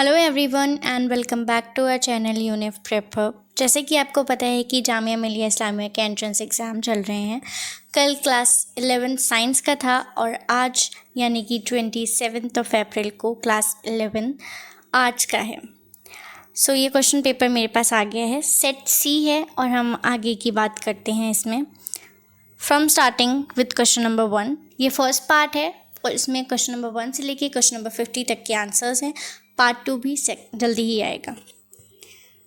Hello everyone and welcome back to our channel यूनिफ प्रेपर। जैसे कि आपको पता है कि जामिया मिलिया इस्लामिया के एंट्रेंस एग्ज़ाम चल रहे हैं। कल क्लास 11 साइंस का था और आज यानी कि 27 अप्रैल को क्लास 11 आर्ट्स का है। सो ये क्वेश्चन पेपर मेरे पास आ गया है, सेट सी है और हम आगे की बात करते हैं इसमें। From starting with question number 1, ये फर्स्ट पार्ट है और इसमें क्वेश्चन नंबर 1 से लेके क्वेश्चन नंबर 50 तक के आंसर्स हैं। पार्ट 2 भी जल्दी ही आएगा,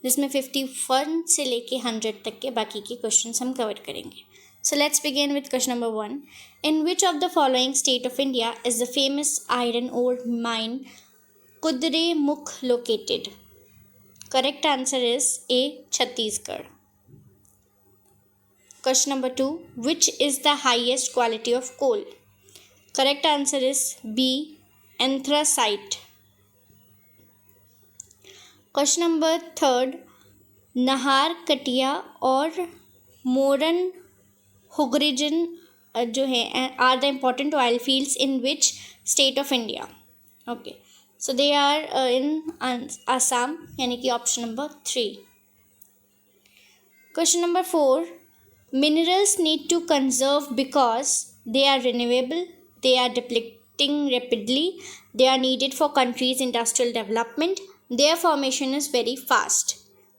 जिसमें 51 से लेके 100 तक के बाकी के क्वेश्चंस हम कवर करेंगे। So let's begin with question number 1। In which of the following state of India is the famous iron ore mine Kudremukh located? Correct answer is A, Chhattisgarh. Question number 2. Which is the highest quality of coal? Correct answer is B, anthracite. Question number 3. नहार कटिया और मोरन हुगरिजन जो है are the important oil fields in which state of India? Okay, so they are in Assam, यानी कि option number 3. Question number 4. Minerals need to conserve because they are renewable, they are depleting rapidly, they are needed for countries' industrial development, their formation is very fast.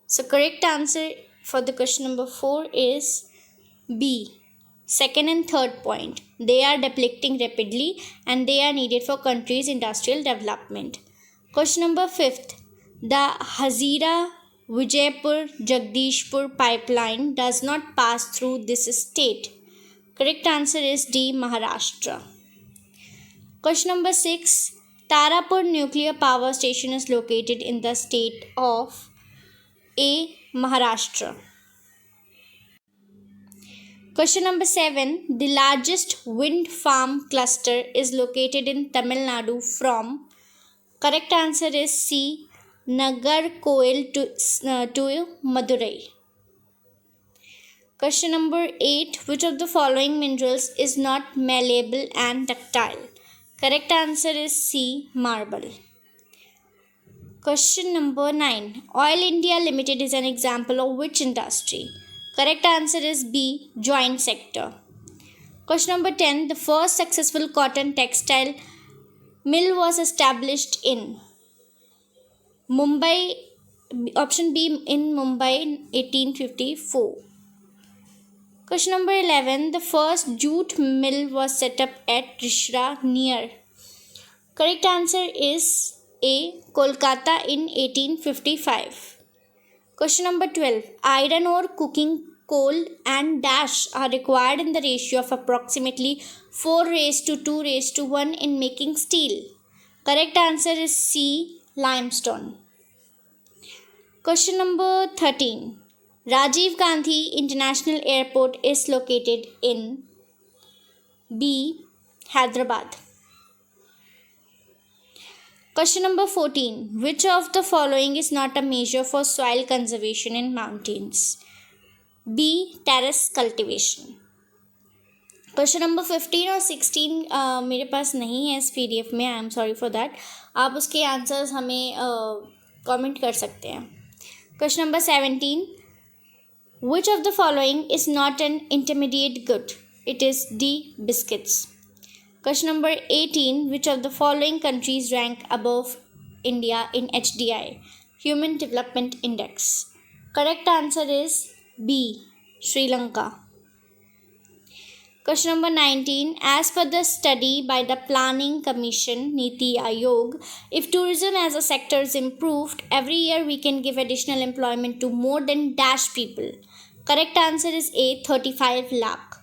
So correct answer for the question number 4 is B, second and third point. They are depleting rapidly and they are needed for countries' industrial development. Question number 5. The Hazira Vijaypur Jagdishpur pipeline does not pass through this state. Correct answer is D, Maharashtra. Question number 6. Tarapur nuclear power station is located in the state of A, Maharashtra. Question number 7. The largest wind farm cluster is located in Tamil Nadu from? Correct answer is C, Nagarkoil to Madurai. Question number 8. Which of the following minerals is not malleable and ductile? Correct answer is C, marble. Question number 9. Oil India Limited is an example of which industry? Correct answer is B, joint sector. Question number 10. The first successful cotton textile mill was established in Mumbai, option B, in Mumbai 1854. Question number 11. The first jute mill was set up at Rishra near? Correct answer is A, Kolkata in 1855. Question number 12. Iron ore, cooking coal and dash are required in the ratio of approximately 4:2:1 in making steel. Correct answer is C, limestone. Question number 13. Rajiv Gandhi International Airport is located in B, Hyderabad. Question number 14. Which of the following is not a measure for soil conservation in mountains? B, terrace cultivation. Question number 15 और 16 मेरे पास नहीं है इस PDF में, I am sorry for that. आप उसके answers हमें comment कर सकते हैं। Question number 17. Which of the following is not an intermediate good? It is D, biscuits. Question number 18. Which of the following countries rank above India in HDI, Human Development Index? Correct answer is B, Sri Lanka. Question number 19. As per the study by the Planning Commission, Niti Aayog, if tourism as a sector is improved, every year we can give additional employment to more than dash people. Correct answer is A, 35 lakh.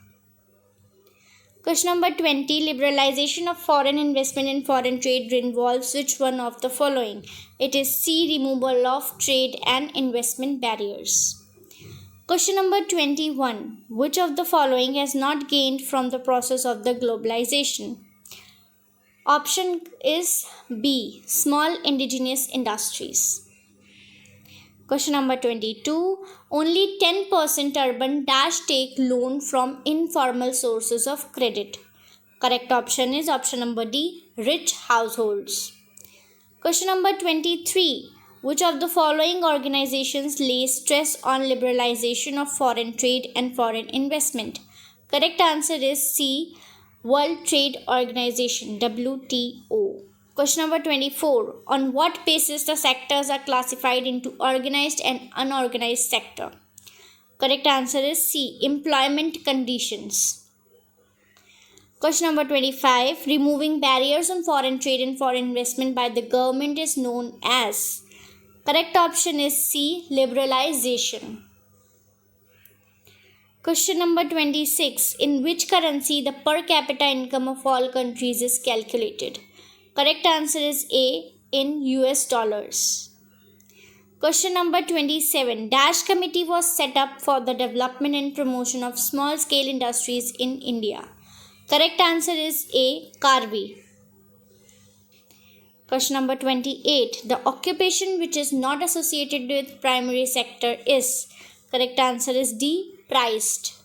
Question number 20. Liberalization of foreign investment and foreign trade involves which one of the following? It is C, removal of trade and investment barriers. Question number 21. Which of the following has not gained from the process of the globalization? Option is B, small indigenous industries. Question number 22. Only 10% urban dash take loan from informal sources of credit. Correct option is option number D, rich households. Question number 23. Which of the following organizations lays stress on liberalization of foreign trade and foreign investment? Correct answer is C. World Trade Organization, WTO. Question number 24. On what basis the sectors are classified into organized and unorganized sector? Correct answer is C. Employment conditions. Question number 25. Removing barriers on foreign trade and foreign investment by the government is known as. Correct option is C. Liberalization. Question number 26. In which currency the per capita income of all countries is calculated? Correct answer is A. In US dollars. Question number 27. Dash Committee was set up for the development and promotion of small scale industries in India. Correct answer is A. Karvi. Question number 28. The occupation which is not associated with primary sector is. Correct answer is D. Priced.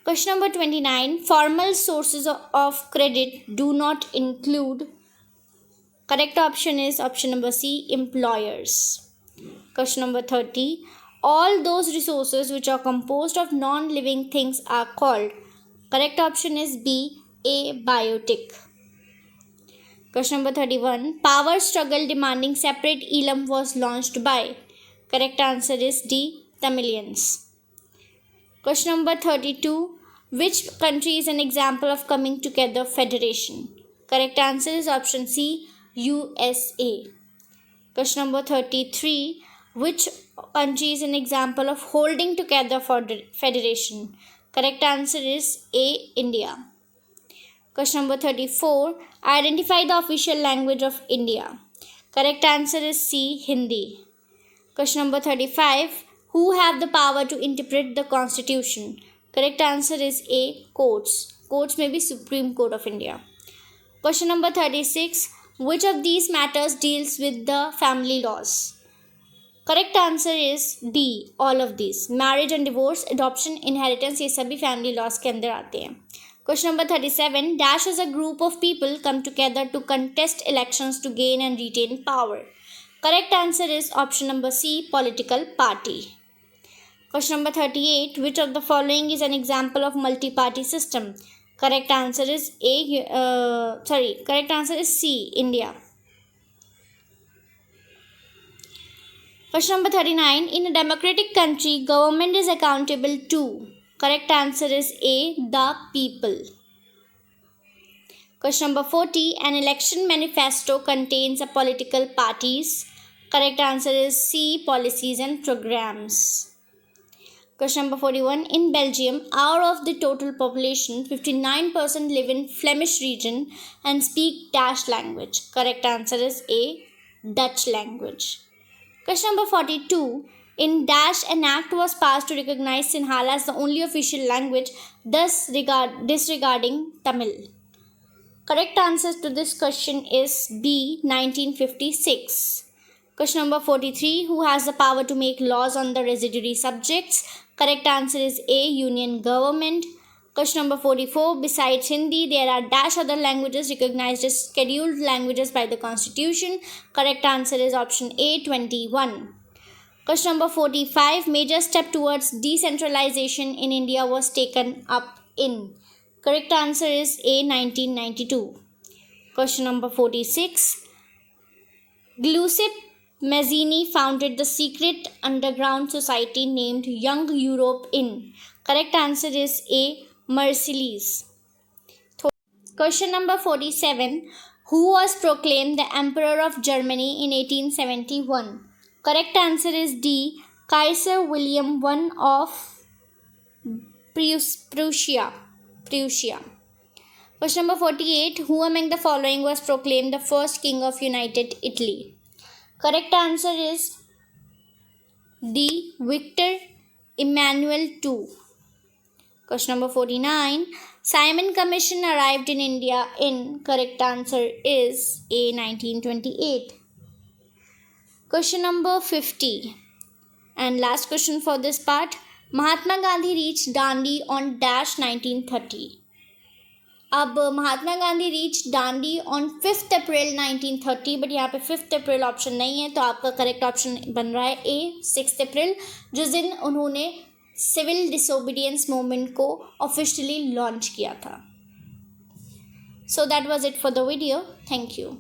Question number 29. Formal sources of credit do not include. Correct option is option number C. Employers. Question number 30. All those resources which are composed of non-living things are called. Correct option is B. Abiotic. Question number 31. Power struggle demanding separate Elam was launched by. Correct answer is D. Tamilians. Question number 32. Which country is an example of coming together federation? Correct answer is option C. USA. Question number 33. Which country is an example of holding together for federation? Correct answer is A. India. Question number 34. Identify the official language of India. Correct answer is C. Hindi. Question number 35. Who have the power to interpret the constitution? Correct answer is A. Courts. Courts may be Supreme Court of India. Question number 36. Which of these matters deals with the family laws? Correct answer is D. All of these. Marriage and divorce, adoption, inheritance, ये सभी family laws के अंदर आते हैं. Question number 37. Dash is a group of people come together to contest elections to gain and retain power. Correct answer is option number C. Political party. Question number 38. Which of the following is an example of multi-party system? Correct answer is correct answer is C. India. Question number 39. In a democratic country, government is accountable to. Correct answer is A. The people. Question number 40. An election manifesto contains a political parties. Correct answer is C. Policies and programs. Question number 41. In Belgium, out of the total population, 59% live in Flemish region and speak Dutch language. Correct answer is A. Dutch language. Question number 42. In Dash, an act was passed to recognize Sinhala as the only official language, thus disregarding Tamil. Correct answer to this question is B. 1956. Question number 43. Who has the power to make laws on the residuary subjects? Correct answer is A. Union government. Question number 44. Besides Hindi, there are dash other languages recognized as scheduled languages by the Constitution. Correct answer is option A. 21. Question number 45. Major step towards decentralization in India was taken up in. Correct answer is A. 1992. Question number 46. Giuseppe Mazzini founded the secret underground society named Young Europe in. Correct answer is A. Marseilles. Question number 47. Who was proclaimed the Emperor of Germany in 1871? Correct answer is D. Kaiser William I of Prussia. Question number 48. Who among the following was proclaimed the first king of United Italy? Correct answer is D. Victor Emmanuel II. Question number 49. Simon Commission arrived in India in. Correct answer is A. 1928. Question number 50. And last question for this part. Mahatma Gandhi reached Dandi on dash 1930. अब Mahatma Gandhi reach Dandi on 5 April 1930, but यहाँ पे 5 अप्रैल option नहीं है, तो आपका correct option बन रहा है ए 6 अप्रैल, जिस दिन उन्होंने सिविल डिसोबीडियंस मूवमेंट को ऑफिशियली लॉन्च किया था. So that was it for the video. Thank you.